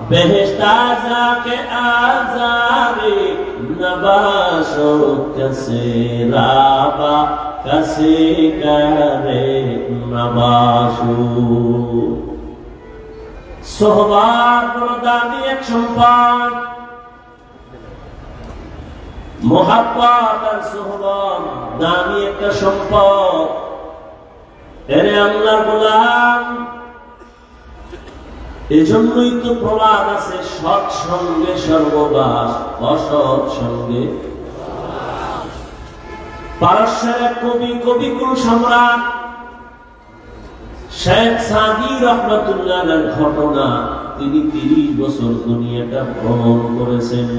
বেহেশতা যাকে আজারে নবাশো কাছে রাবা কাছে করে নবাশো সোহবাত বড় দামি এক সম্পদ। মোহাব্বত আর সোহবত দামি একটা সম্পদ। এরে আল্লাহর গোলাম, এজন্যই তো প্রবাদ আছে, সৎ সঙ্গে সর্ববাস, অসৎ সঙ্গে। পারস্যের এক কবিকুল সম্রাট শেখ সাদি রহমাতুল্লাহর ঘটনা। তিনি 30 বছর দুনিয়াটা ভ্রমণ করেছেন।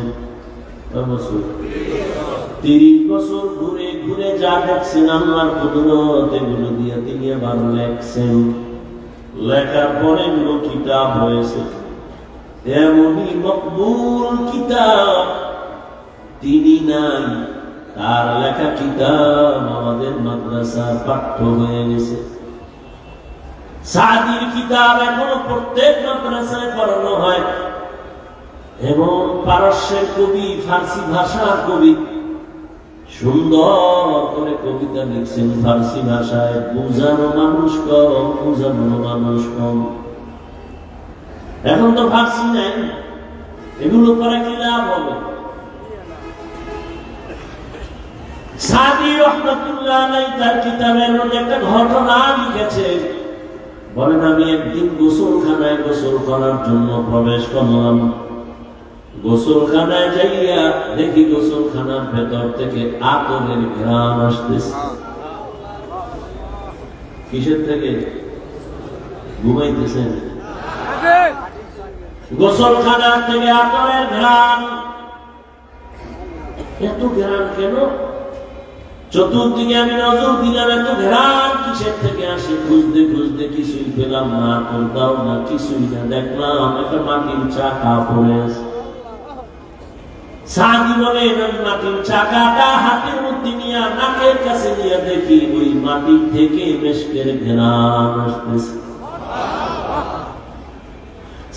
30 বছর ঘুরে ঘুরে যা দেখছেন আল্লাহর কুদরত, এগুলো দিয়ে তিনি আবার লেখছেন। লেখার পরে কিতাব হয়েছে, এমনই মকবুল কিতাব তিনি নাই, তার লেখা কিতাব আমাদের মাদ্রাসার পাঠ্য হয়ে গেছে। সাদির কিতাব এখনো প্রত্যেক মাদ্রাসায় পড়ানো হয়। এবং পারস্যের কবি, ফার্সি ভাষার কবি, সুন্দর করে কবিতা লিখছেন ফার্সি ভাষায়। বুঝানো মানুষ কম, বুঝানো মানুষ কম। এখন তো ফার্সি নাই, এগুলো করে কি লাভ হবে? সাদি রহমাতুল্লাহ আলাইহি তার কিতাবের মধ্যে একটা ঘটনা লিখেছে। বলেন, আমি একদিন গোসলখানায় গোসল করার জন্য প্রবেশ করলাম। গোসলখানায় যাইয়া দেখি গোসলখানার ভেতর থেকে আতরের ঘ্রাণ আসতেছে। কিসের থেকে? ঘুমাইতেছেন? গোসলখানার থেকে আতরের ঘ্রাণ। এত ঘ্রাণ কেন? চতুর্দিকে আমি নজর দিলাম, এত ঘ্রাণ কিসের থেকে আসে? খুঁজতে খুঁজতে কিছুই পেলাম না, কোথাও না, কিছুই না। দেখলাম একটা মাটির চাকা পড়ে আছে। সাদি বলে, মাটির চাকাটা হাতের মধ্যে নিয়ে নাকের কাছে নিয়ে দেখি ওই মাটির থেকে মেশকের ঘ্রাণ আসতেছে।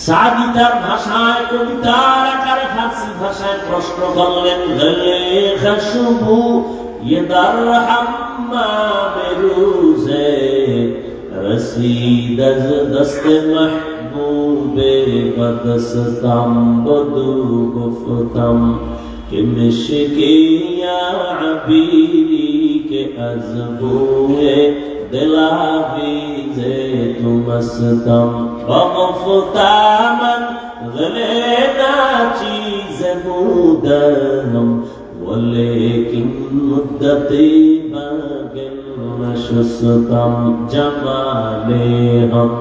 সাদি তার ভাষায়, কবিতার আকারে ফার্সি ভাষায় প্রশ্ন করলেন, খুশবু ये दर हम्माम रोज़े रसीद अज़ दस्त महबूबे बदस्तम बदू गुफ्तम कि मिश्की या अबीरी के अज़बूए दिलाबीज़े तुमस्तम बगफ्तामन गलेना चीज़ मुदरम लेकिन मुद्दती बागिल नशस्तम जमाले हम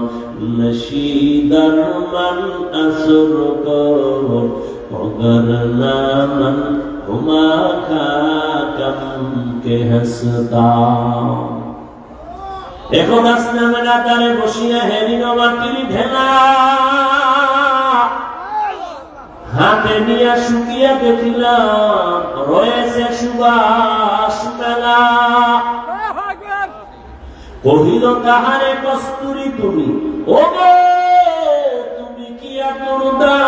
नशीदर मन असुर को मगर नामन हुमा खाकम के हसता। এখন আসনা মেলা তারে বসিয়া হেরিন মাটির ঢেলা হাতে নিয়ে শুকিয়ে দেখিলাম রয়েছে সুবাস মেলা। কহিল তাহারে কস্তুরী তুমি, ও গো তুমি কি আতুরদা,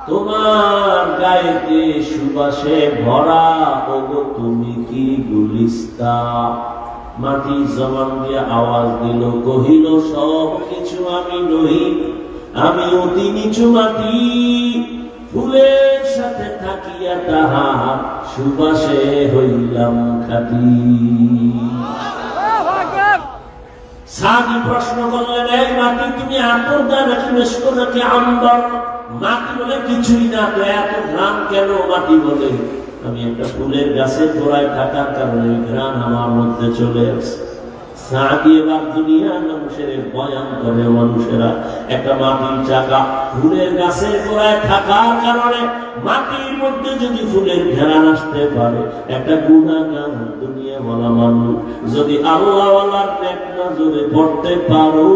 তোমার গায়েতে সুবাসে ভরা, ও গো তুমি কি গুলিস্তা। মাটি জবান দিয়ে আওয়াজ দিল, কহিল সব কিছু আমি নহি, আমি অতি নিচু মাটি, ফুলের সাথে থাকিয়া তাহার সুবাসে হইলাম খাঁটি। সাদি প্রশ্ন করলেন, এই মাটি তুমি আতরদা নাকি মেশক নাকি আম্বর? মাটি বলে কিছুই না, তো এত ঘ্রাণ কেন? মাটি বলে, আমি একটা ফুলের গাছের গোড়ায় থাকার কারণে ঘ্রাণ আমার মধ্যে চলে আসে। সাদি এবার দুনিয়ার মানুষের বয়ান করে, মানুষেরা একটা মাটির চাকা ফুলের গাছের গোড়ায় থাকার কারণে মাটির মধ্যে যদি ফুলের ঘ্রাণ আসতে পারে, একটা গুনাহগার দুনিয়া বলা মানুষ যদি আল্লাহওয়ালার নেক নজরে পড়তে পারো,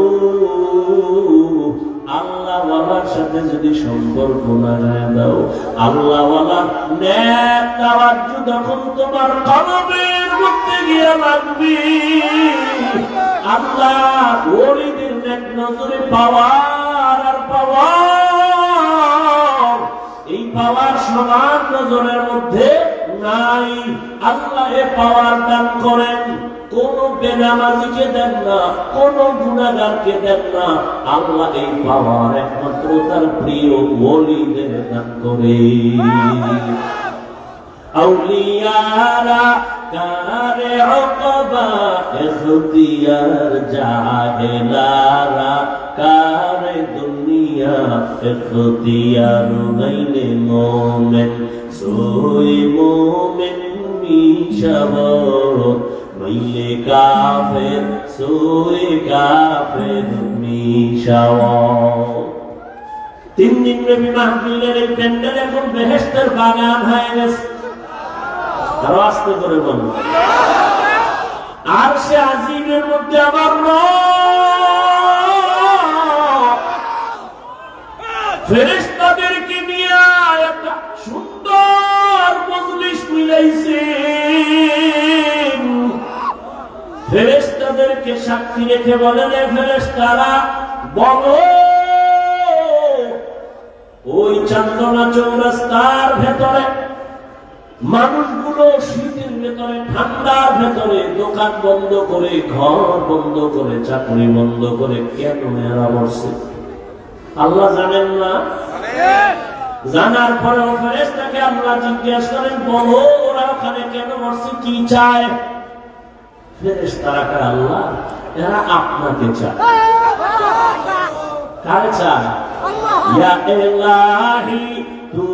আল্লাহওয়ালার সাথে যদি সম্পর্ক লাগায় দাও, আল্লাহওয়ালার নেক তাওয়াজ্জু যখন তোমার কলবের মধ্যে গিয়ে লাগবে, আল্লাহ ওলিদের নেক নজরে পাওয়ার আর পাওয়ার, এই পাওয়ার সমান নজরের মধ্যে নাই। আল্লাহ এ পাওয়ার দান করেন, কোন বেনামাজিকে দেন না, কোন গুনাহগারকে দেন না। আল্লাহ এই পাওয়ার একমাত্র তার প্রিয় ওলিদের দান করে। আউলিয়ারা কারে উকবা ইখতিয়ার, জাহেলারা কারে দুনিয়া ইখতিয়ার, গাইলে মোমেন সোই মোমেন মিশাবর, গাইলে কাফের সোই কাফের মিশাওয়ার। 3 দিন ব্যাপী মাহফিলের এই প্যান্ডেল এখন বেহেশতের বাগান হয়ে গেছে। আরো আস্তে করে বলুন। আর সে আজিমের মধ্যে আমার ফেরেশতাদেরকে নিয়ে একটা সুন্দর মজলিস মিলাইছে। ফেরেশতাদেরকে সাক্ষী রেখে বলেন, ফেরেশতারা বলো, ওই চান্দনা চৌরাস্তার ভেতরে মানুষগুলো শীতের ভেতরে, ঠান্ডার ভেতরে দোকান বন্ধ করে, ঘর বন্ধ করে, চাকরি বন্ধ করে কেন এরা বসে? আল্লাহ জানেন না? জানার পরেও ফেরেশতাকে আল্লাহ জিজ্ঞেস করেন, বলো ওরা ওখানে কেন বসে, কি চায়? ফেরেশতারা কয়, আল্লাহ এরা আপনাকে চায়। কারে চায়? ইয়া ইলাহি তু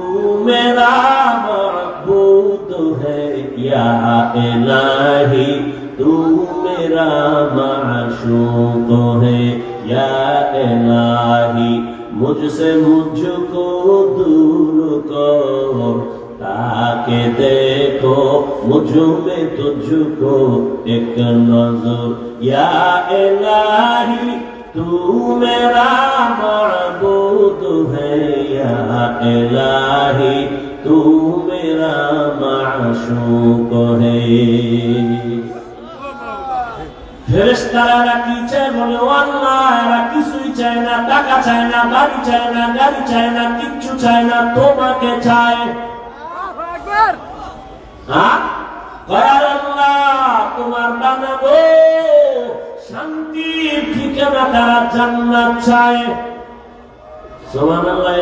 মেরা মাবুদ है, या इलाही तू मेरा माशूक है, या इलाही मुझसे मुझको दूर कर, ताकि देखो मुझ में तुझको एक नजर, या इलाही तू मेरा माबूद है, या इलाही तू मेरा माशूक है। ফেরেশতারা কি চায়? বলে, ও আল্লাহ এরা কিছুই চায় না, টাকা চায় না, বাড়ি চায় না, গাড়ি চায় না, কিচ্ছু চায় না, তোমাকে চায়। হ্যাঁ, আল্লাহ তোমার বানাবো শান্তির ঠিকানা, তারা জান্নাত চায়। সুবহানাল্লাহ।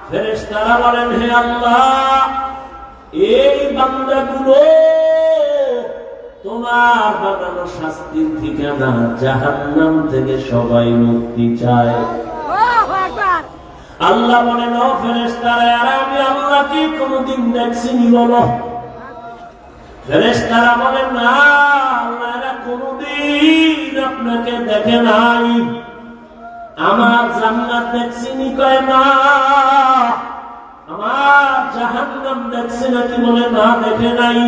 ফেরেশতারা বলেন, হে আল্লাহ এই বান্দাগুলো তোমার বানানো শাস্তির ঠিকানা জাহান্নাম থেকে সবাই মুক্তি চায়। আল্লাহ বলেন, ও ফেরেশতারা আমি আল্লাহ কি কোনদিন দেখছিনি বলো? ফেরেশতারা বলেন, না আল্লাহ এরা কোনদিন আপনাকে দেখে নাই। আমার জান্নাত দেখছিনি? কয় না। আমার জাহান্নাম দেখছে নাকি? বলে না, দেখে নাই।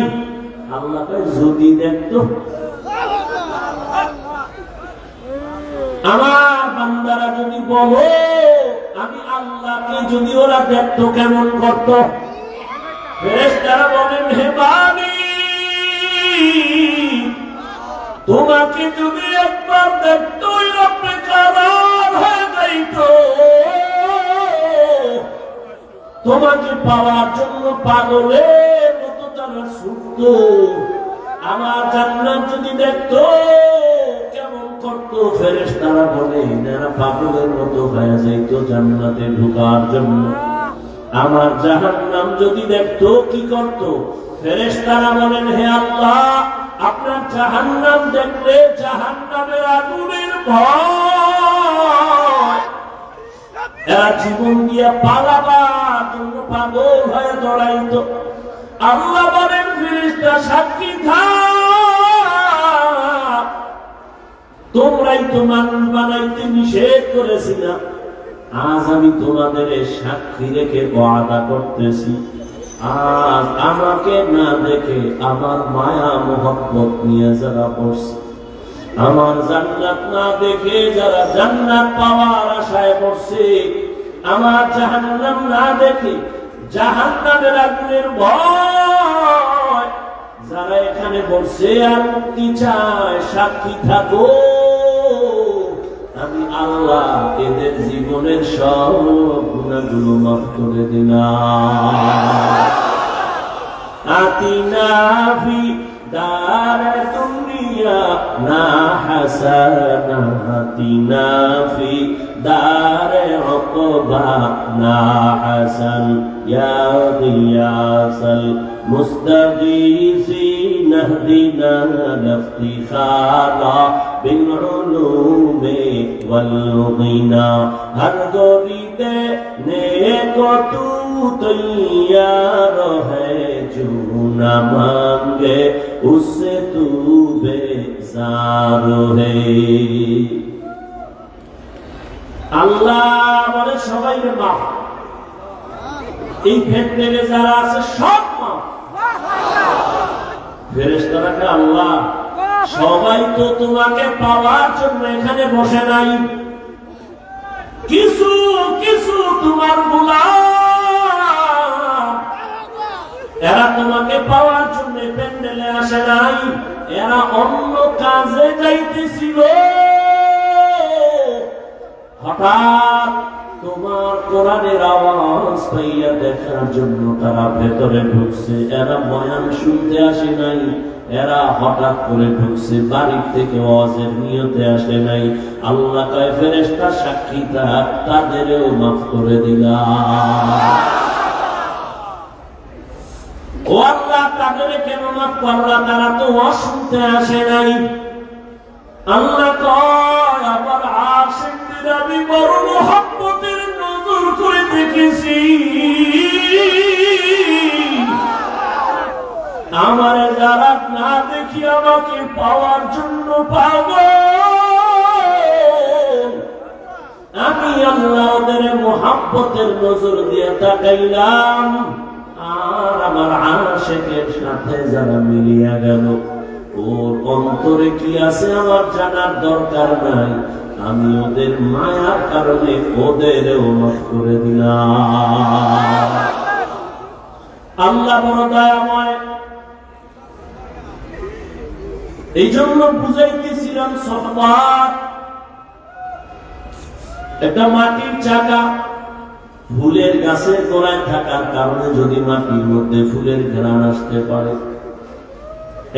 আল্লাহ কয়, যদি দেখতো আমার বান্দারা যদি বলো আমি আল্লাহকে, যদি ওরা দেখতো কেমন করত? ফেরেশতারা বলেন, হে বানি তোমাকে যদি একবার দেখতো রব্বে কাবার হয়ে যাইতো, তোমাকে পাওয়ার জন্য পাগলের মতো তারা ছুটতো। আমার জান্নাত যদি দেখতো কেমন করতো? ফেরেশতারা বলে, এরা পাগলের মতো হয়ে যাইতো জান্নাতে ঢোকার জন্য। আমার জাহান্নাম যদি দেখতো কি করতো? ফেরেশতারা বলেন, হে আল্লাহ আপনার জাহান্নাম দেখলে জাহান্নামের আগুনের ভয়, এরা জীবন দিয়া পালাবার জন্য পাগল হয়ে দৌড়াইতো। আল্লাহ বলেন, ফেরেশতা সাক্ষী থাক, তোমরাই তো মানুষ বানাইতে নিষেধ করেছিলাম, আজ আমি তোমাদের সাক্ষী রেখে ওয়াদা করতেছি আর আমাকে না দেখে আমার মায়া মোহব্বত নিয়ে যারা পড়ছে, আমার জান্নাত না দেখে যারা জান্নাত পাওয়ার আশায় পড়ছে, আমার জাহান্নাম না দেখে জাহান্নামের আগুনের ভয় যারা এখানে বসে আর মুক্তি চায়, সাক্ষী থাকো আমি আল্লাহ এদের জীবনের সব গুনাহগুলো মাফ করে দিলাম। আতিনা ফি দারে দুনিয়া না হাসানা, আতিনা ফি দারে উকবা না হাসান, ইয়া গিয়াসাল মুস্তাগীসিন ইহদিনা লিফতিখারা বিল উলুমি ওয়াল গিনা। হর গরিতে নেকো তু তৈয়ার হ্যায়, जो न मांगे उससे तू बेजार है। আল্লাহ বলে সবাই মাফ, এই ক্ষেত্রে যারা আছে সব মাফ। ফেরেশতারা আল্লাহ সবাই তো তোমাকে পাওয়ার জন্য এখানে বসে নাই, কিছু কিছু তোমার গোলাম এরা তোমাকে পাওয়ার জন্য প্যান্ডেলে আসে নাই, এরা অন্য কাজে যাইতেছিল। হঠাৎ তোমার কোরআনের আওয়াজ পাইয়া দেখার জন্য তারা ভেতরে ঢুকছে। এরা বয়ান শুনতে আসে নাই, এরা হঠাৎ করে ঢুকছে, বাড়ির থেকে ওয়াজের নিয়তে আসে নাই। আল্লাহ কয় ফেরেশতা সাক্ষী থাক, তাদেরও মাফ করে দিলাম। ও আল্লাহ তাদের কেন মাফ করলা? তারা তো শুনতে আসে নাই। আল্লাহ কয় আবার আশিকদের আমি বড় মহব্বতের নজর করে দেখেছি, আমার যারা না দেখি আমাকে পাওয়ার জন্য পাগল, আমি আল্লাহ ওদের মহব্বতের নজর দিয়ে তাকাইলাম। আর আমার আশিকের সাথে যারা মিলিয়া গেল, ওর অন্তরে কি আছে আমার জানার দরকার নাই, আমি ওদের মায়ার কারণে ওদেরও মাফ করে দিলাম। আল্লাহ বড় দয়াময়। এই জন্য বুঝাইতেছিলাম সহবাদ একটা মাটির চাকা, ফুলের গাছের গোড়ায় থাকার কারণে যদি মাটির মধ্যে ফুলের ঘ্রাণ আসতে পারে,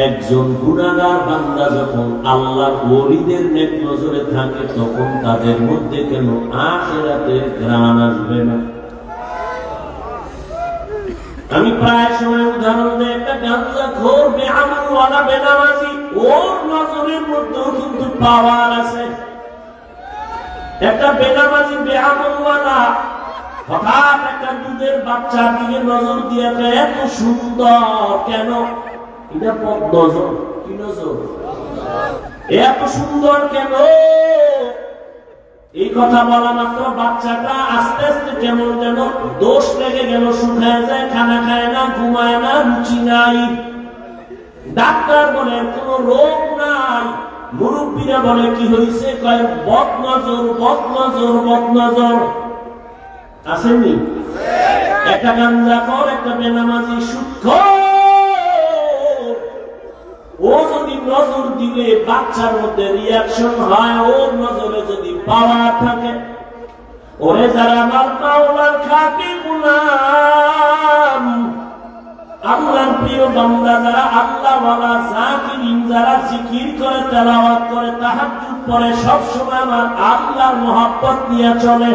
একজন গুনাহগার বান্দা যখন আল্লাহর ওলিদের নেক নজরে থাকে, তখন তাদের মধ্যে কেন আখিরাতের ঘ্রাণ আসবে না? আমি প্রায় সময় উদাহরণ দিই, একটা গাঁজাখোর বেআমলওয়ালা বেনামাজি, ওর নজরের মধ্যেও কিন্তু পাওয়ার আছে। একটা বেনামাজি বেআমলওয়ালা হঠাৎ একটা দুধের বাচ্চার দিকে নজর দিয়ে এত সুন্দর, কেন? এটা পথ নজর, কি নজর? এত সুন্দর কেন? এই কথা বলা মাত্র বাচ্চাটা আস্তে আস্তে কেমন যেন দোষ লেগে গেল, শুকায় যায়, খানা খায় না, ঘুমায় না, রুচি নাই। ডাক্তার বলে কোন রোগ নাই, মুরব্বীরা বলে কি হয়েছে, কয় বদ নজর, বদ নজর, বদ নজর। আসেননি? একটা গাঁজাখোর, একটা বেনামাজি সুদখোর, ও যদি নজর দিলে বাচ্চার মধ্যে রিয়াকশন হয়, ওর নজরে যদি পাওয়ার থাকে, ওরে যারা আমার মাওলার খাঁটি গোলাম, আল্লাহর প্রিয় বান্দা যারা আল্লাহওয়ালা যাকিরিন, যারা জিকির করে, তেলাওয়াত করে, তাহাজ্জুদ পড়ে, সব সময় আমার আল্লাহর মহব্বত নিয়ে চলে,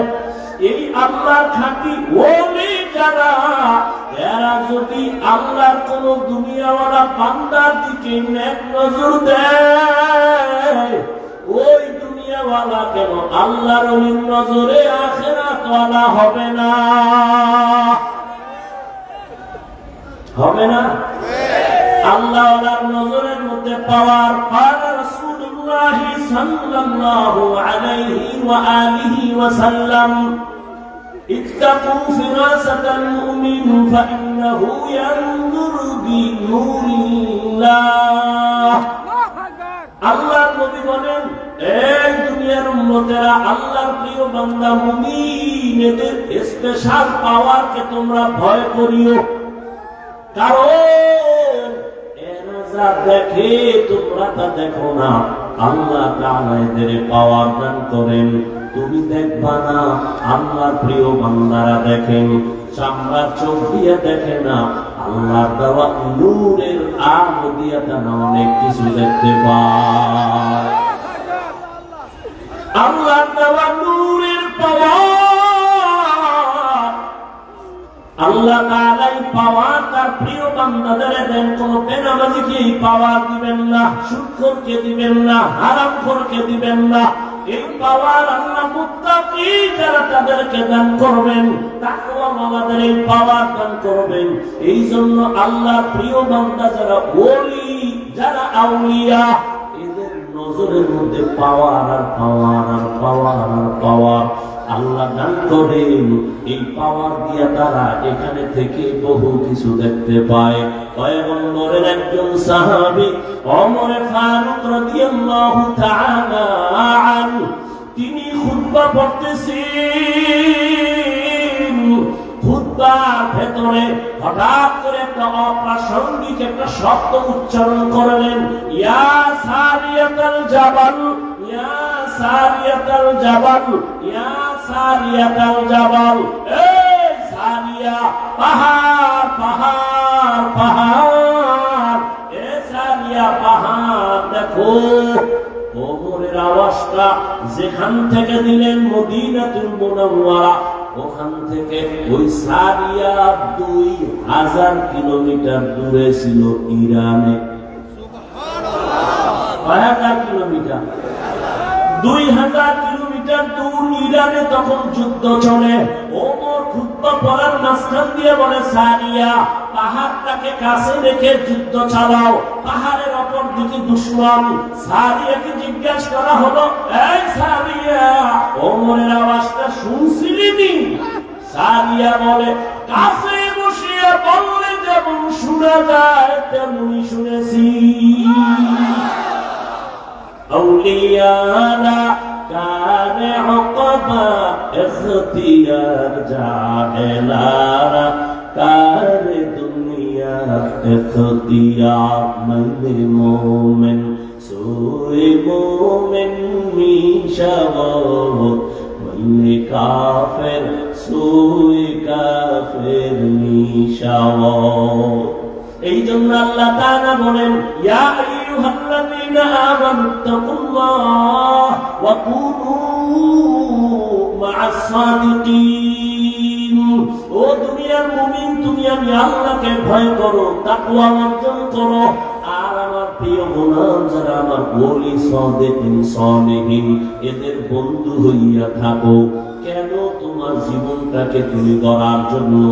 এই আল্লাহর খাঁটি ওলি যারা, এরা যদি আল্লাহর কোন দুনিয়াওয়ালা বান্দার দিকে নেক নজর দেয়, ওই দুনিয়াওয়ালা কেন আল্লাহর ওলির নজরে আখিরাতওয়ালা হবে না? হবে না? আল্লাহওয়ালার নজরের মধ্যে পাওয়ার পাওয়া রাসূলুল্লাহ সাল্লাল্লাহু আলাইহি ওয়া আলিহি ওয়া সাল্লাম ইত্তাকু ফিরাসাতাল মুমিন ফাইন্নাহু ইয়ানজুরু বিনুরিল্লাহ। আল্লাহর নবী বলেন, এই দুনিয়ার উম্মতেরা, আল্লাহর প্রিয় বান্দা মুমিন, এদের স্পেশাল পাওয়ারকে তোমরা ভয় করিও। কারণ এরা যা দেখে তোমরা তা দেখো না। আল্লাহ তাআলা এদের পাওয়ার দান করেন, তুমি দেখবা না। আল্লাহর প্রিয় বান্দারা দেখেন, চামড়ার চোখ দিয়ে দেখে না, আল্লাহর দেওয়া নূরের আলো দিয়ে তারা অনেক কিছু দেখতে পায়। আল্লাহর দেওয়া নূরের পাওয়ার, আল্লাহ তাআলাই পাওয়ার তার প্রিয় বান্দাদের দেন। কোন বেনামাজিকে এই পাওয়ার দিবেন না, সুদখোরকে দিবেন না, হারামখোরকে দিবেন না। এই পাওয়ার আল্লাহ মুত্তাকি যারা তাদেরকে দান করবেন, তাকওয়াওয়ালাদের এই পাওয়ার দান করবেন। এই জন্য আল্লাহর প্রিয় বান্দা যারা ওলি, যারা আউলিয়া, এদের নজরের মধ্যে পাওয়ার আর পাওয়ার আর পাওয়ার আর পাওয়ার আল্লাহ দান করেন। এই পাওয়ার দিয়া তারা এখানে থেকে বহু কিছু দেখতে পায়। পয়গম্বরের একজন সাহাবী ওমর ফারুক রাদিয়াল্লাহু তাআলা আনহু, তিনি খুতবা পড়তেছেন। খুতবার ভেতরে হঠাৎ করে একটা অপ্রাসঙ্গিক একটা শব্দ উচ্চারণ করলেন, ইয়া সারিয়াতাল জাবাল, ইয়া সারিয়াতাল জাবাল, ইয়া সারিয়াতাল জাবাল। এই সারিয়া, পাহাড় পাহাড় পাহাড়, এ সারিয়া পাহাড় দেখো। ওমরের আওয়াজটা যেখান থেকে দিলেন মদিনাতুল মুনাওয়ারা, ওখান থেকে ওই সারিয়া 2000 কিলোমিটার দূরে ছিল ইরানে। 2000 কিলোমিটার, 2000 কিলোমিটার দূর ইরানে তখন যুদ্ধ চলে। ওমর খুতবা পড়ার মাঝখান দিয়ে বলে, সারিয়া, পাহাড়টাকে কাছে রেখে যুদ্ধ চালাও, পাহাড়ের অপর দিকে দুশমন। সারিয়াকে জিজ্ঞাসা করা হলো, এই সারিয়া, ওমরের আওয়াজটা শুনছিলি নি? সারিয়া বলে, কাছে বসিয়া বললে যেমন শোনা যায় তেমনি শুনেছি। আউলিয়ারা কারে উকবা ইখতিয়ার, জাহেলারা কারে দুনিয়া ইখতিয়ার। মানে মোমেন সোয়ে মোমেন মিশাওয়াত, মানে কাফের সোয়ে কাফের মিশাওয়াত। এই জন্য আল্লাহ তাআলা বলেন, ইয়া আইয়ুহাল্লাযীনা আমানুত্তাকুল্লাহ ওয়া কুনু মা'আস সাদিকিন। ও দুনিয়ার মুমিন, তুমি আমি আল্লাহকে ভয় করো, তাকওয়া অর্জন করো। আর আমার প্রিয় গোলাম যারা আমার ওলি সাদিকিন সালিহিন, এদের বন্ধু হইয়া থাকো। কেন? তোমার জীবনটাকে তুমি গড়ার জন্য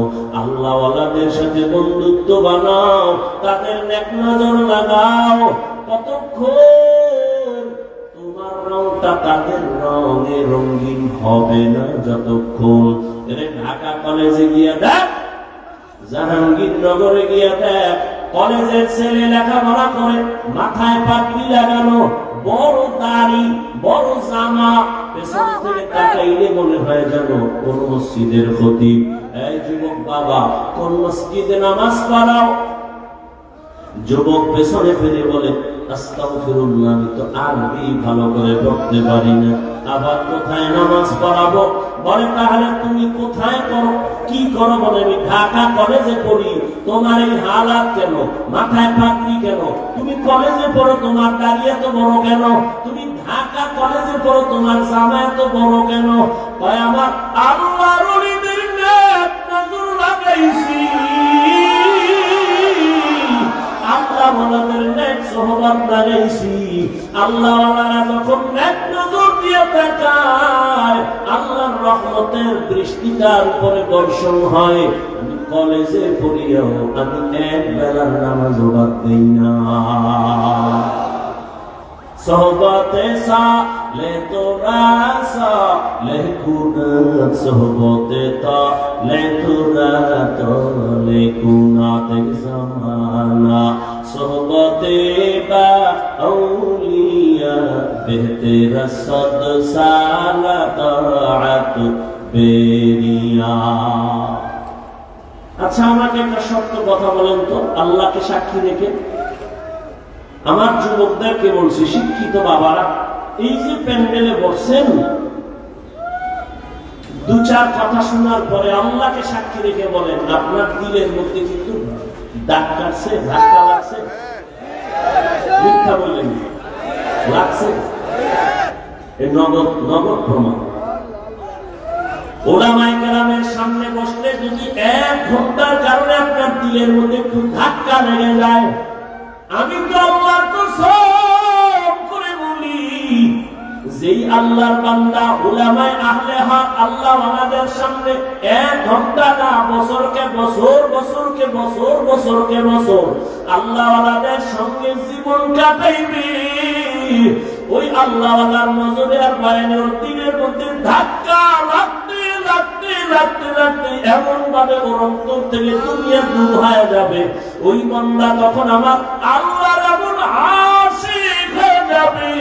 আল্লাহওয়ালাদের সাথে বন্ধুত্ব বানাও, তাদের নেক নজর লাগাও। কতক্ষণ তোমার রংটা তাদের রঙে রঙিন হবে না, যতক্ষণ ঢাকা কলেজে গিয়া দেখ, জাহাঙ্গীরনগরে গিয়া দেখ, কলেজের ছেলে লেখাপড়া করে, মাথায় পাগড়ি লাগানো, বড় দাড়ি, বড় জামা, পেছন থেকে তাকাইলে মনে হয় যেন কোন মসজিদের খতিব। এই যুবক বাবা, কোন মসজিদে নামাজ পড়াও? যুবক পেছনে ফিরে বলে, আস্তাগফিরুল্লাহ, আমি তো আরবি ভালো করে পড়তে পারি না, আবার কোথায় নামাজ পড়াবো? বলে, তাহলে তুমি কোথায় করো, কি করো? বলে, আমি ঢাকা কলেজে পড়ি। তোমার এই হালাত কেন? মাথায় পাগড়ি কেন? তুমি কলেজে পড়ো, তোমার দাড়ি এত বড় কেন? তুমি ঢাকা কলেজে পড়ো, তোমার জামা এত বড় কেন? কয়, আমার আল্লাহর ওলিদের নেক নজর লাগাইছি, আল্লাহওয়ালাদের নেক সোহবত লাগাইছি। আল্লাহওয়ালারা যখন নেক নজর দিয়ে তাকায়, আল্লাহর রহমতের দৃষ্টিটার উপরে বর্ষণ হয়। আমি কলেজে পড়িয়াও আমি এক বেলার নামাজ বাদ দেই না। सोहबते साले तोरा साले कुनात सोहबते ताले तोरा ताले कुनात ज़माना सोहबते बा औलिया बेहतेरा सद साला ताअत बेरिया। আচ্ছা আমাকে একটা সত্য কথা বলেন তো, আল্লাহকে সাক্ষী রেখে আমার যুবকদেরকে বলছি, শিক্ষিত বাবারা, এই যে প্যান্ডেলে বসছেন, দু চার কথা শোনার পরে আল্লাহকে সাক্ষী রেখে বলেন, আপনার দিলের মধ্যে কিন্তু দাগ কাটছে, ধাক্কা লাগছে? মিথ্যা বললেন, লাগছে? এই নগদ নগদ প্রমাণ। ওলামায়ে কেরামের সামনে বসলে যদি 1 ঘন্টার কারণে আপনার দিলের মধ্যে একটু ধাক্কা লেগে যায়, আমি তো আল্লাহর কসম করে বলি, যেই আল্লাহর বান্দা উলামায়ে আহলে হক আল্লাহ আমাদের সামনে 1 ঘন্টা না, বছরকে বছর, বছরকে বছর, বছরকে বছর আল্লাহ ওয়ালাদের সঙ্গে জীবন কাটাইবে, ওই আল্লাহ ওয়ালার নজরে আর বায়ানের দিনের মধ্যে ধাক্কা লাগতে লাগতে লাগতে লাগতে এমন ভাবে ওর অন্তর থেকে দুনিয়া দূর হয়ে যাবে, ওই বান্দা তখন আমার আল্লাহর এমন আশিক হয়ে যাবে,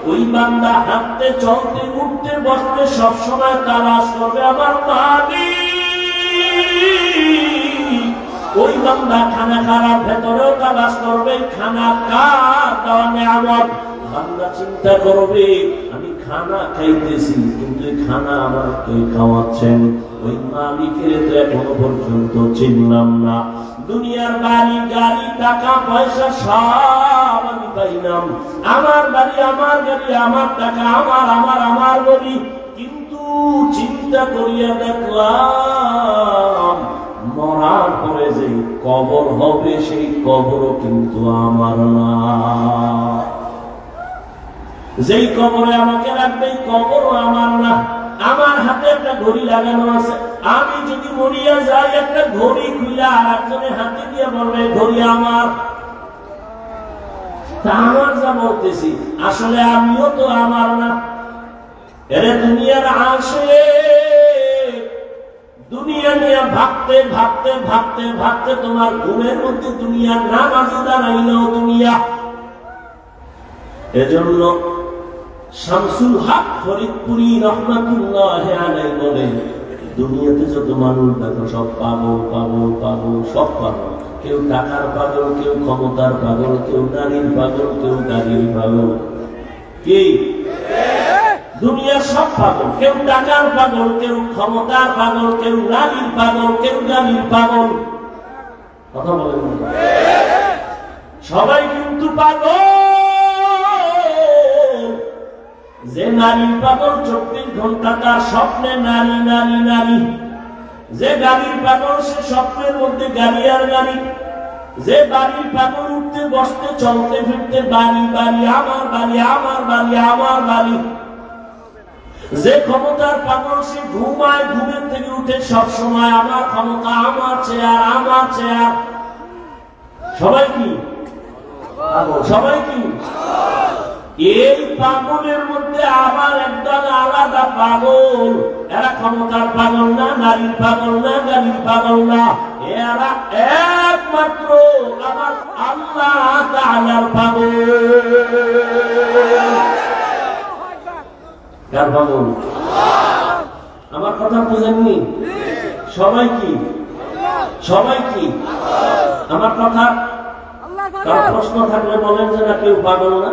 ওই বান্দা হাঁটতে চলতে উঠতে বসতে সব সময় তালাশ করবে আমার মালিক। ওই বান্দা খানা খাওয়ার ভেতরেও তালাশ করবে খানা কার দেওয়া নিয়ামত। বান্দা চিন্তা করবে, আমি খানা খাইতেছি কিন্তু এই খানা আমার কে খাওয়াচ্ছেন? ওই মালিকের তো এখনো পর্যন্ত চিনলাম না। দুনিয়ার বাড়ি গাড়ি টাকা পয়সা সব আমি পাইলাম, আমার বাড়ি আমার গাড়ি আমার টাকা আমার আমার আমার বলি, কিন্তু চিন্তা করিয়া দেখলাম মরার পরে যে কবর হবে সেই কবরও কিন্তু আমার না। যেই কবরে আমাকে রাখবে এই কবরও আমার না। আমার হাতে একটা ঘড়ি লাগানো আছে, আমি যদি মরিয়া যাই একটা ঘড়ি খুলে আর একজনের হাতে দিয়ে বলবে ঘড়ি আমার। তা আমার যা বলতেছি আসলে আমিও তো আমার না। এরে দুনিয়ার আসে, দুনিয়া নিয়ে ভাবতে ভাবতে ভাবতে ভাবতে তোমার ঘুমের মধ্যে দুনিয়ার নাম আছে দাঁড়াইলো দুনিয়া। এজন্য শামসুল হক ফরিদপুরি রহমাতুল্লাহ আলাইহি বলেন, দুনিয়াতে যত মানুষ দেখো সব পাগল পাগল পাগল, সব পাগল। কেউ টাকার পাগল, কেউ ক্ষমতার পাগল, কেউ নারীর পাগল, কেউ গাড়ির পাগল। কি দুনিয়ার সব পাগল, কেউ টাকার পাগল, কেউ ক্ষমতার পাগল, কেউ নারীর পাগল, কেউ গাড়ির পাগল। কথা বলেন, সবাই কিন্তু পাগল। যে নারীর পাগল 24 ঘন্টা তার স্বপ্নে নারী নারী নারী, যে গাড়ির পাগল সে স্বপ্নের মধ্যে গাড়ি আর গাড়ি, যে বাড়ির পাগল উঠতে বসতে চলতে ফিরতে বাড়ি বাড়ি আমার বাড়ি আমার বাড়ি আমার বাড়ি, যে ক্ষমতার পাগল সে ঘুমায়, ঘুমের থেকে উঠে সব সময় আমার ক্ষমতা আমার চেয়ার আমার চেয়ার। সবাই কি পাগল? সবাই কি? এই পাগলের মধ্যে আবার একদল আলাদা পাগল, এরা ক্ষমতার পাগল না, নারীর পাগল না, গাড়ির পাগল না, এরা একমাত্র আমার আল্লাহ তাআলার পাগল। কার পাগল? আমার কথা বুঝেননি? সবাই কি? সবাই কি? আমার কথা কার প্রশ্ন থাকলে বলেন যে না কেউ পাগল না।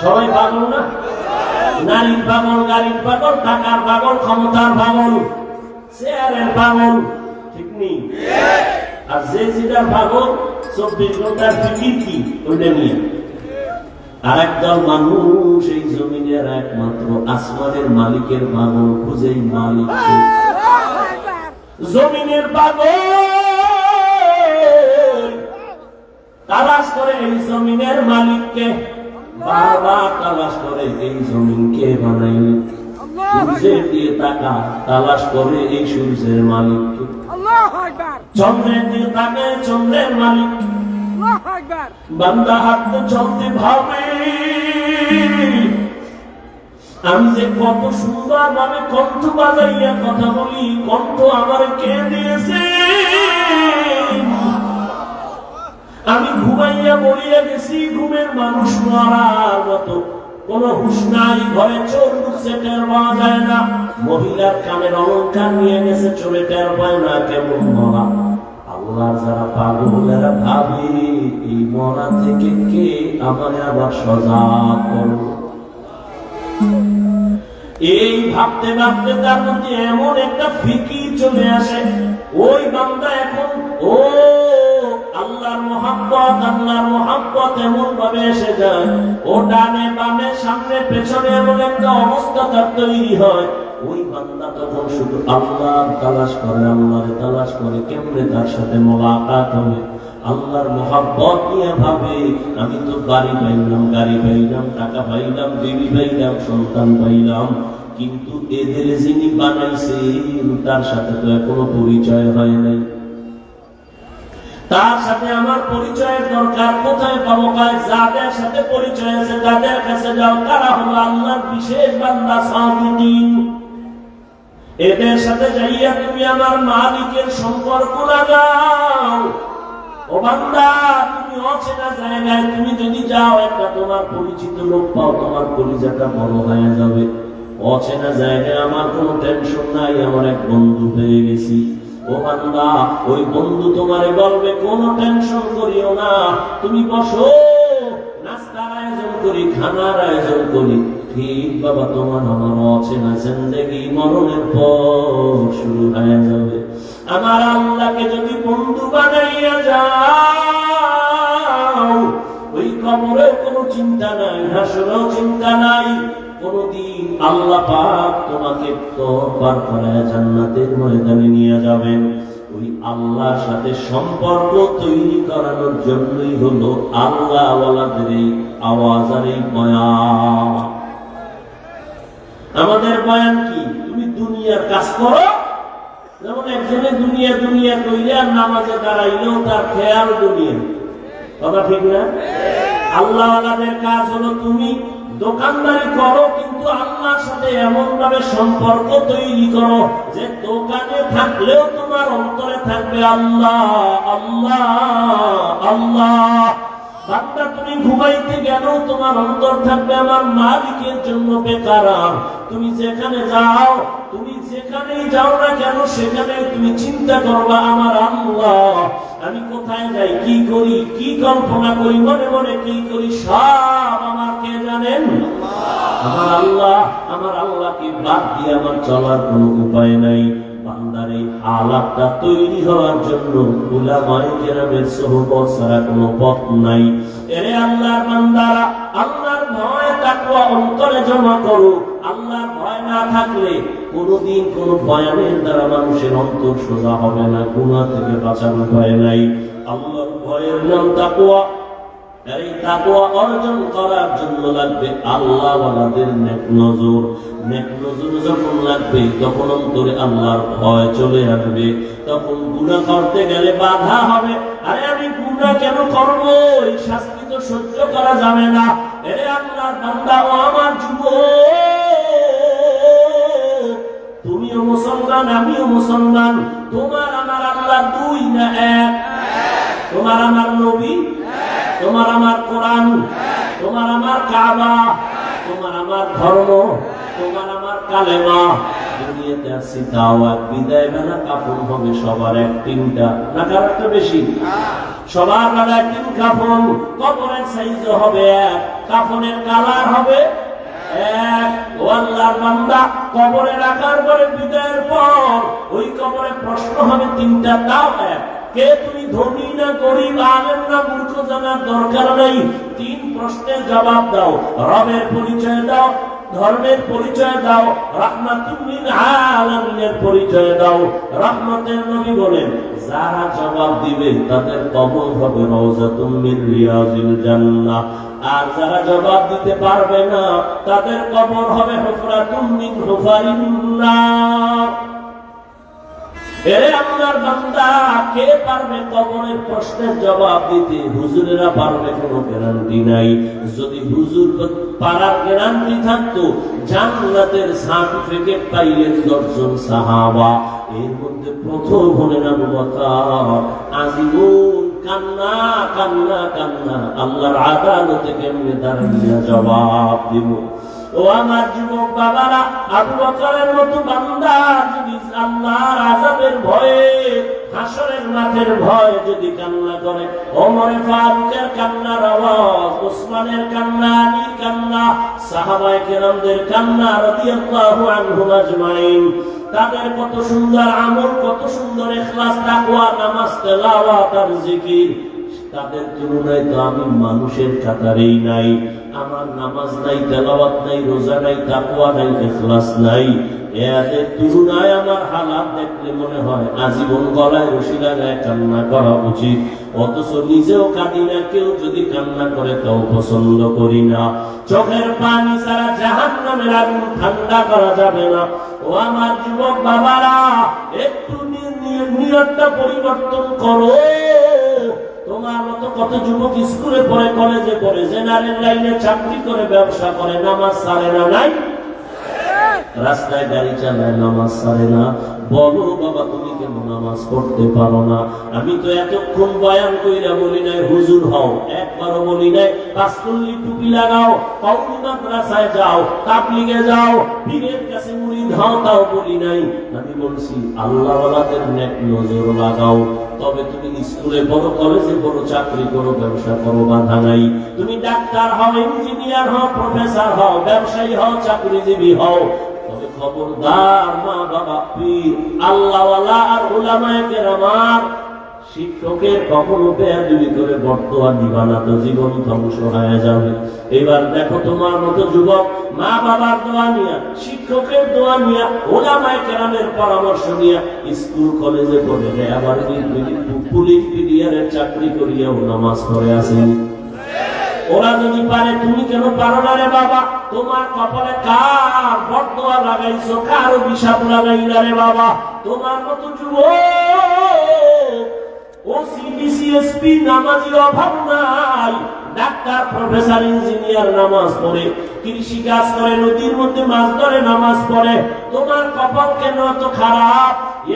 সবাই পাগল না? নারীর পাগল, গাড়ির পাগল, টাকার পাগল, ক্ষমতার পাগল, চেয়ারের পাগল, ঠিক নেই? আর যে যেটার পাগল 24 ঘন্টার ফিকির কি ওইটা নিয়ে। আর একদল মানুষ এই জমিনের একমাত্র আসমানের মালিকের পাগল, খুঁজেই মালিক জমিনের পাগল, তালাশ করে এই জমিনের মালিককে, বারবার তালাশ করে এই জমিনকে বানাইলে, সূর্যের দিয়ে তাকা তালাশ করে এই সূর্যের মালিককে, চন্দ্রের দিয়ে তাকে চন্দ্রের মালিক, বান্দা হাঁটতে চলতে ভাবে আমি যে কত সুন্দর ভাবে কণ্ঠ বাজাইয়া কথা বলি, কণ্ঠ আমার কে দিয়েছে? আমি ঘুমাইয়া বলিয়া গেছি, ঘুমের মানুষ মারার মতো কোন হুশ নাই, ঘরে চোর ঢুকছে টের পাওয়া যায় না, মহিলার কানের অলঙ্কার নিয়ে গেছে চোরে টের পায় না, কেমন মরা। আল্লাহ যারা পাগলেরা ভাবে এই মরা থেকে কে আমার আবার সজাগ করবে। এই ভাবতে ভাবতে তার মধ্যে এমন একটা ফিকির চলে আসে, ওই বান্দা এখন ও আল্লাহর মহব্বত এমন ভাবে এসে যায়, ও ডানে বামে সামনে পেছনে এমন একটা অবস্থা তার তৈরি হয়, ওই বান্দা তখন শুধু আল্লাহর তালাশ করে, আল্লাহর তালাশ করে কেমনে তার সাথে মোলাকাত হবে। আল্লাহর মহব্বত নিয়ে ভাবে আমি তো বাড়ি পাইলাম, গাড়ি পাইলাম, টাকা পাইলাম, বিবি পাইলাম, সন্তান পাইলাম, কিন্তু এদের যিনি বানাইছে তার সাথে তো এখনো পরিচয় হয় নাই, তার সাথে আমার পরিচয়ের দরকার। কোথায় পাবো? যাদের সাথে পরিচয় আছে তাদের কাছে যাও, তারা হলো আল্লাহর বিশেষ বান্দা সাবিকিন। এদের সাথে যাইয়া তুমি আমার মালিকের সম্পর্ক লাগাও। ও বান্দা, তুমি অচেনা জায়গায় তুমি যদি যাও, একটা তোমার পরিচিত লোক পাও, তোমার কলিজাটা বড় হয়ে যাবে। অচেনা জায়গায় আমার কোনো টেনশন নাই, আমার এক বন্ধু পেয়ে গেছি। ও বান্দা, ওই বন্ধু তোমারে বলবে কোনো টেনশন করিও না, তুমি বসো, নাস্তার আয়োজন করি, খানার আয়োজন করি। ঠিক বাবা, তোমার আমার অচেনা জিন্দেগি মরণের পর শুরু হয়ে যাবে। আমার আল্লাহকে যদি বন্ধু বানাইয়া যাও, ওই কবরেও কোনো চিন্তা নাই, হাসরেও চিন্তা নাই। কোনদিন আল্লাহ পাক তোমাকে তওবার করে জান্নাতের ময়দানে নিয়ে যাবেন। ওই আল্লাহর সাথে সম্পর্ক তৈরি করানোর জন্যই হলো আল্লাহ ওয়ালাদের এই আওয়াজ আর এই বয়ান। আমাদের বয়ান কি? তুমি দুনিয়ার কাজ করো, যেমন একজনে দুনিয়া দুনিয়া কইলে আর নামাজে দাঁড়াইলেও তার খেয়াল দুনিয়া, কথা ঠিক না? আল্লাহ ওয়ালাদের কাজ হলো তুমি দোকানদারি করো, কিন্তু আল্লাহর সাথে এমন ভাবে সম্পর্ক তৈরি করো যে দোকানে থাকলেও তোমার অন্তরে থাকবে আল্লাহ আল্লাহ আল্লাহ। বান্দা, তুমি ঘুমাইতে গেলেও তোমার অন্তর থাকবে আমার মালিকের জন্য বেকারাম। তুমি যেখানে যাও, তুমি যেখানেই যাও না কেন, সেখানে তুমি চিন্তা করবা আমার আল্লাহ, আমি কোথায় যাই, কি করি, কি কল্পনা করি, মনে মনে কি করি, সব আমার কে জানেন? আমার আল্লাহ। আমার আল্লাহকে বাদ দিয়ে আমার চলার কোনো উপায় নাই। বান্দার এই আলাপটা তৈরি হওয়ার জন্য উলামায়ে কেরামের সোহবত ছাড়া কোনো পথ নাই। এরে আল্লাহর বান্দারা, আল্লাহর ভয় তাকওয়া অন্তরে জমা করো। আল্লাহর ভয় না থাকলে কোনদিন কোন বয়ানের দ্বারা মানুষের অন্তর সোজা হবে না, গুনাহ থেকে বাঁচার উপায় নাই। আল্লাহর ভয়ের নাম তাকওয়া। এই তাকওয়া অর্জন করার জন্য লাগবে আল্লাহ ওয়ালাদের নেক নজর। নেক নজর যখন লাগবে তখন অন্তরে আল্লাহর ভয় চলে আসবে। তখন গুনাহ করতে গেলে বাধা হবে, আরে আমি গুনাহ কেন করব, এই শাস্তি তো সহ্য করা যাবে না। এরে আল্লাহর বান্দা ও আমার যুবক, তুমিও মুসলমান, আমিও মুসলমান। তোমার আমার আল্লাহ দুই না এক? তোমার আমার নবী, তোমার আমার কোরআন, তোমার আমার কাবা, তোমার আমার ধর্ম, তোমার আমার কালেমা। দুনিয়াতে আসছি দাওয়াত, বিদায় বেলা কাফন হবে সবার এক তিনটা, না কার একটা বেশি? সবার বেলা তিন কাফন। কবরের সাইজ হবে এক, কাফনের কালার হবে এক। ও আল্লাহর বান্দা, কবরে রাখার পরে বিদায়ের পর ওই কবরে প্রশ্ন হবে তিনটা, তাও এক। কে তুমি, ধনী না গরিব, আলেম না মূর্খ, জানার দরকার নাই। তিন প্রশ্নের জবাব দাও, রবের পরিচয় দাও, ধর্মের পরিচয় দাও, রাহমাতুল লিল আলামিনের পরিচয় দাও। রহমতের নবী বলেন, যারা জবাব দিবে তাদের কবর হবে রওজাতুম মিন রিয়াজিল জান্নাহ, আর যারা জবাব দিতে পারবে না তাদের কবর হবে হুফরাতুম মিন হুফারিন নার। এরে আপনার বান্দা, কে পারবে কবরের প্রশ্নের জবাব দিতে? হুজুরেরা পারবে, কোনো গ্যারান্টি নাই। যদি হুজুর পারার গ্যারান্টি থাকতো, জান্নাতের সার্টিফিকেট পাইলেন 10 জন সাহাবা। এর মধ্যে প্রথম হলেন আবু বকর। আজীবন কান্না কান্না কান্না, আল্লাহর আদালতে কেমনে দাঁড়িয়ে জবাব দিব? ও আমার যুবক বাবারা, আবু বকরের মতো বান্দা যদি আল্লাহর আযাবের ভয়ে, হাসরের মাঠের ভয় যদি কান্না করে, ওমরে ফারুকের কান্নার আওয়াজ, ওসমানের কান্না, আলীর কান্না, সাহাবায়ে কেরামদের কান্না রাদিয়াল্লাহু আনহুম আজমাইন, তাদের কত সুন্দর আমল, কত সুন্দর ইখলাস, তাকওয়া, নামাজ, তেলাওয়াত আর জিকির, তাদের তুলনায় তো আমি মানুষের কাতারেই নাই। আমার নামাজ নাই, তেলাওয়াত নাই, রোজা নাই, তাকওয়া নাই, ইখলাস নাই। এদের তুলনায় আমার হালাত দেখলে মনে হয় আজীবন গলায় রশি লাগায় কান্না করা উচিত। অথচ নিজেও কাঁদি না, কেউ যদি কান্না করে তাও পছন্দ করি না। চোখের পানি ছাড়া জাহান্নামের আগুন ঠান্ডা করা যাবে না। ও আমার যুবক বাবারা, একটু নিয়তটা পরিবর্তন করো। তোমার মতো কত যুবক স্কুলে পড়ে, কলেজে পড়ে, জেনারেল লাইনে চাকরি করে, ব্যবসা করে, নামাজ ছাড়ে না? নাই? রাস্তায় গাড়ি চালায়, নামাজ ছাড়ে না। বলো বাবা, তুমি কেন নামাজ পড়তে পারো না? আমি তো এতক্ষণ বয়ান কইরা বলি নাই হুজুর হও, একবারও বলি নাই পাঁচকল্লি টুপি লাগাও, কওমি মাদ্রাসায় যাও, তাবলিগে যাও, পীরের কাছে মুরিদ হও, তাও বলি নাই। আমি বলছি আল্লাহওয়ালাদের নেক নজর লাগাও। তবে তুমি স্কুলে পড়ো, কলেজে পড়ো, চাকরি করো, ব্যবসা করো, বাধা নাই। তুমি ডাক্তার হও, ইঞ্জিনিয়ার হও, প্রফেসর হও, ব্যবসায়ী হও, চাকরিজীবী হও। তবে খবরদার, মা বাবা, পীর, আল্লাহওয়ালা আর উলামায়ে কেরাম, শিক্ষকের কখনো বেয়াদবি করে বর্তমান দিবা না, তো জীবন ধ্বংস হয়ে যাবে। এবার দেখো, তোমার মতো যুবক মা বাবার দোয়া নিয়া, শিক্ষকের দোয়া নিয়া, উলামায়ে কেরামের পরামর্শ নিয়া স্কুল কলেজে পড়ে, আবার পুলিশ পিডিআরের চাকরি করিয়াও নামাজ পড়ে আসেন। ওরা যদি পারে, তুমি কেন পারো না রে বাবা? তোমার কপালে কার বরদোয়া লাগাইছো, কার অভিশাপ লাগাইলা রে বাবা? তোমার মতো যুবক ওসিবিসিএসপি নামাজি অভাব নাই। ডাক্তার, প্রফেসর, ইঞ্জিনিয়ার নামাজ পড়ে, কৃষি কাজ করে, নদীর মধ্যে মাছ ধরে, নামাজ পড়ে। তোমার কপাল কেন এত খারাপ?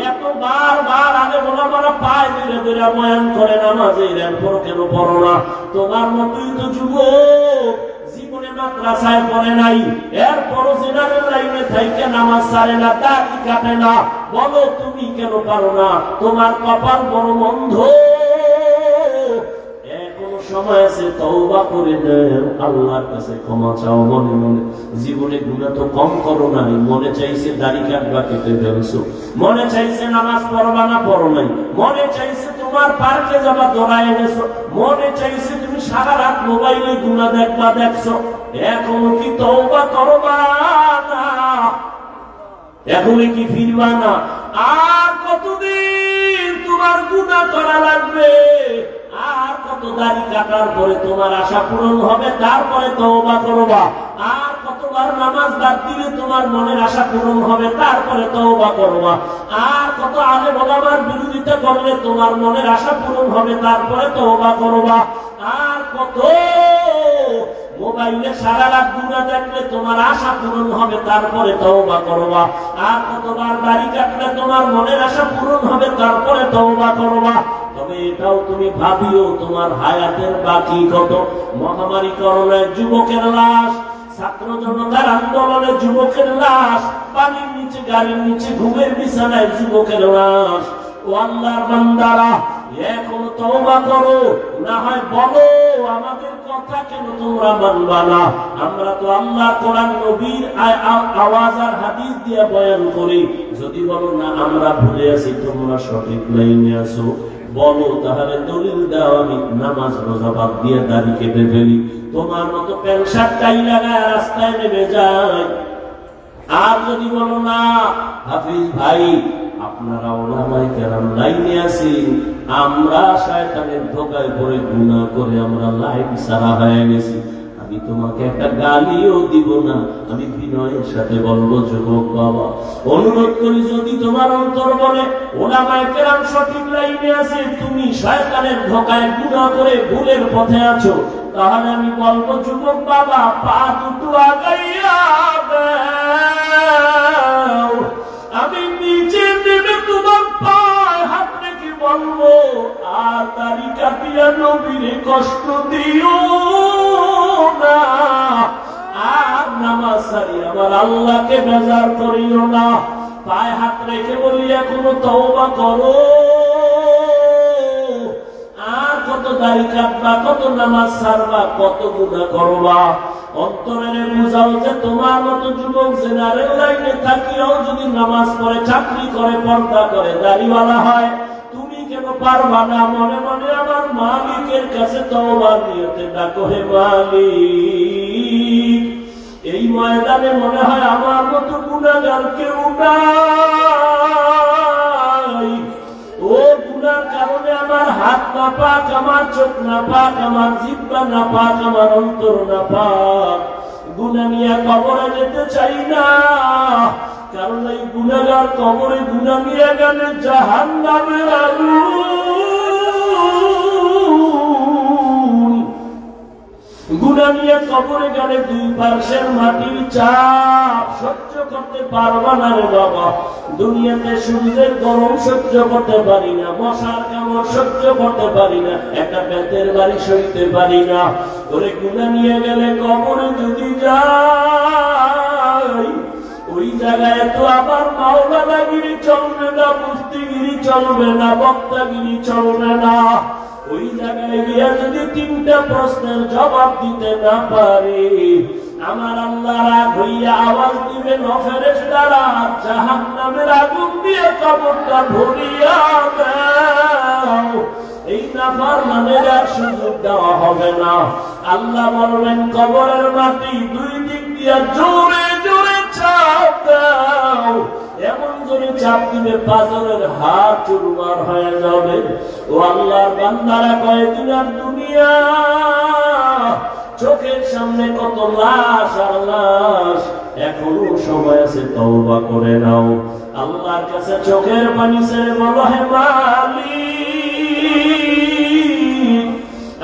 এত বারবার আগে ওলামারা পায় ধরে ধরে বয়ান করে নামাজে, এরপর কেন পড়ো না? তোমার মতোই তো যুবক জীবনে মাদ্রাসায় পড়ে নাই, এরপরও জেনারেল লাইনে থাইকে নামাজ ছাড়ে না, দাড়ি কাটে না। বলো তুমি কেন পারো না? তোমার কপাল বড় মন্দ। সময় আছে, তওবা করে দেন, আল্লাহর কাছে ক্ষমা চাও মনে মনে। জীবনে গুনাহ তো কম করো নাই। মনে চাইছে দাড়ি কাটবা, কেটে ফেলছো। মনে চাইছে নামাজ পড়বা না, পড়ো নাই। মনে চাইছে তোমার পার্কে যাবা, দৌড়ায় এনেছো। মনে চাইছে তুমি সারা রাত মোবাইলে গুনাহ দেখবা, দেখছো। এখনো কি তওবা করবা না? এখনো কি ফিরবা না? আর কতদিন তোমার গুনাহ করা লাগবে? আর কত দাড়ি কাটার পরে তোমার আশা পূরণ হবে, তারপরে তওবা করবা? আর কতবার নামাজ বাদ দিলে তোমার মনের আশা পূরণ হবে, তারপরে তওবা করবা? আর কত আলেম ওলামার বিরোধিতা করলে তোমার মনের আশা পূরণ হবে, তারপরে তওবা করবা? আর কত মোবাইলে সারা রাত গুনাহ দেখলে তোমার আশা পূরণ হবে, তারপরে তওবা করবা? আর কতবার দাড়ি কাটলে তোমার মনের আশা পূরণ হবে, তারপরে তওবা করবা? তবে এটাও তুমি ভাবিও, তোমার হায়াতের বাকি কত। মহামারী করোনায় যুবকের লাশ, ছাত্র জনতার আন্দোলনে যুবকের লাশ, পানির নিচে, গাড়ির নিচে, ঘুমের বিছানায় যুবকের লাশ। ও আল্লাহর বান্দারা, এখন তওবা করো, না হয় বলো আমাদের কথা কেন তোমরা মানবা না? আমরা তো আল্লাহ, কোরআন, নবীর আওয়াজ আর হাদিস দিয়ে বয়ান করি। যদি বলো না আমরা ভুলে আছি, তোমরা সঠিক লাইনে আছো, বলো তাহলে দলিল দাও, আমি নামাজ রোজা বাদ দিয়ে দাড়ি কেটে ফেলি। তোমার মতো প্যান্ট শার্ট টাই লাগায় রাস্তায় নেমে যায়। আর যদি বলো না হাফিজ ভাই, আপনারা ওলামায়ে কেরাম লাইনে আছি, আমরা শয়তানের ধোঁকায় পড়ে গুনাহ করে আমরা লাইন সারা হয়ে গেছি, আমি তোমাকে একটা গালিও দিব না। আমি বিনয়ের সাথে বলবো, যুবক বাবা, অনুরোধ করি, যদি তোমার অন্তর বলে ওলামায়ে কেরাম সঠিক লাইনে আছে, তুমি শয়তানের ধোঁকায় গুনাহ করে ভুলের পথে আছো, তাহলে আমি বলবো, যুবক বাবা, পা দুটো আগাইয়া দাও। আমি নিচে নেমে তোমার পায়ে হাত রেখে বলবো, আর দাড়ি কাটিয়া নবীরে কষ্ট দিও না, আর নামাজ ছাড়ি আমার আল্লাহকে বেজার করিও না। পায়ে হাত রেখে বলি, এখনো তওবা করো। আর কত দাড়ি কাটবা, কত নামাজ ছাড়বা, কত গুনাহ করবা। অন্তরের বুঝাও যে তোমার মতো যুবক জেনারেল লাইনে থাকিও যদি নামাজ পড়ে, চাকরি করে, পর্দা করে, দাড়িওয়ালা হয়, তুমি কেন পারবা না? মনে মনে আমার মালিকের কাছে তওবার নিয়তে ডাকো, হে মালিক, এই ময়দানে মনে হয় আমার মতো গুনাহগার কেউ নাই। ও গুনার কারণে আমার হাত না পাক, আমার চোখ না পাক, আমার জিহ্বা না পাক, আমার অন্তর না পাক। গুনাহ নিয়ে কবরে যেতে চাই না, কারণ এই গুনাহগার কবরে গুনাহ নিয়ে গেলে জাহান্নামের আগুন। গুনাহ নিয়ে কবরে গেলে দুই পার্শ্বের মাটির চাপ সহ্য করতে পারবা না রে বাবা। দুনিয়াতে সূর্যের গরম সহ্য করতে পারি না, মশার কামড় সহ্য করতে পারি না, একটা বেতের বাড়ি সইতে পারি না। ওরে গুনাহ নিয়ে গেলে কবরে যদি যাই, ওই জায়গায় তো আবার মাওলানাগিরি চলবে না, মুফতিগিরি চলবে না, বক্তাগিরি চলবে না। ওই জায়গায় গিয়া যদি তিনটা প্রশ্নের জবাব দিতে না পারি, আমার আল্লাহ রাগ হইয়া আওয়াজ দিবেন, ও ফেরেশতারা, জাহান্নামের আগুন দিয়ে কবরটা ভরিয়া দাও। এই নাফরমানের আর সুযোগ দেওয়া হবে না। আল্লাহ বলবেন, কবরের মাটি দুই দিক দিয়া জোরে জোরে চাপ দাও। এমন জোরে চাপ দিবে পাথরের হাত চুরমার হয়ে যাবে। ও আল্লাহর বান্দারা, কয়েকদিন আর দুনিয়া, চোখের সামনে কত লাশ আর লাশ, এখনো সময় আছে, তওবা করে নাও। আল্লাহর কাছে চোখের পানি ছেড়ে বলো, হে মালিক,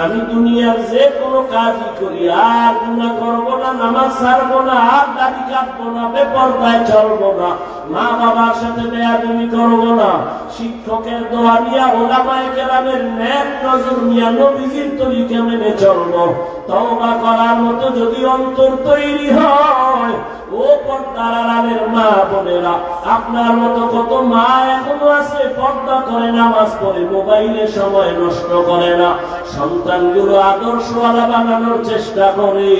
আমি দুনিয়ার যে কোনো কাজই করি, আর গুনাহ করবো না, নামাজ ছাড়বো না, আর দাড়ি কাটবো না, বেপরদায় চলবো না, মা বাবার সাথে বেয়াদবি করবো না, শিক্ষকের দোয়া নিয়া, ওলামায়ে কেরামের নেক নজর নিয়া নবীজির তরিকা মেনে চলবো। তওবা করার মতো যদি অন্তর তৈরি হয়, ও পর্দার আড়ালের মা বোনেরা, আপনার মতো কত মা এখনো আছে, পর্দা করে, নামাজ পড়ে, মোবাইলে সময় নষ্ট করে না, সন্তানগুলো আদর্শওয়ালা বানানোর চেষ্টা করে।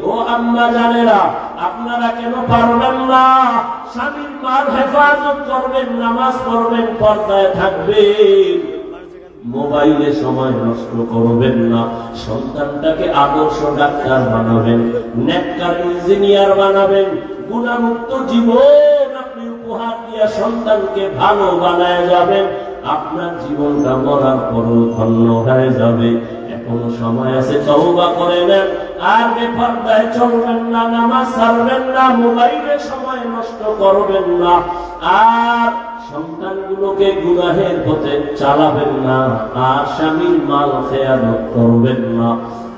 ও আম্মা জানেরা, আপনারা কেন পারবেন না? স্বামীর মাল হেফাজত করবেন, নামাজ পড়বেন, পর্দায় থাকবেন, মোবাইলে সময় নষ্ট করবেন না। সন্তানটাকে আদর্শ ডাক্তার বানাবেন, নেককার ইঞ্জিনিয়ার বানাবেন, গুনাহমুক্ত জীবন আপনি উপহার দিয়া সন্তানকে ভালো বানায় যাবেন। আপনার জীবনটা মরার পরও ধন্য হয়ে যাবে। এখনো সময় আছে, তওবা করে নেন, আর বেপরদায় চলবেন না, নামাজ ছাড়বেন না, মোবাইলে সময় নষ্ট করবেন না, আর সন্তানগুলোকে গুনাহের পথে চালাবেন না, আর স্বামীর মাল খেয়ানত করবেন না।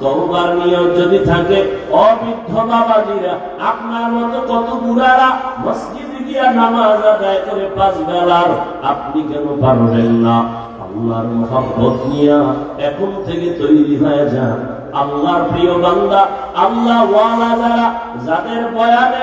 তওবার নিয়ত যদি থাকে, অবৃদ্ধ বাবাজিরা, আপনার মতো কত বুড়ারা মসজিদে গিয়া নামাজ আদায় করে 5 বেলার, আপনি কেন পারবেন না? আল্লাহর মহব্বত নিয়া এখন থেকে তৈরি হয়ে যান। আল্লাহর প্রিয় বান্দা, আল্লাহ ওয়ালা যারা, যাদের বয়ানে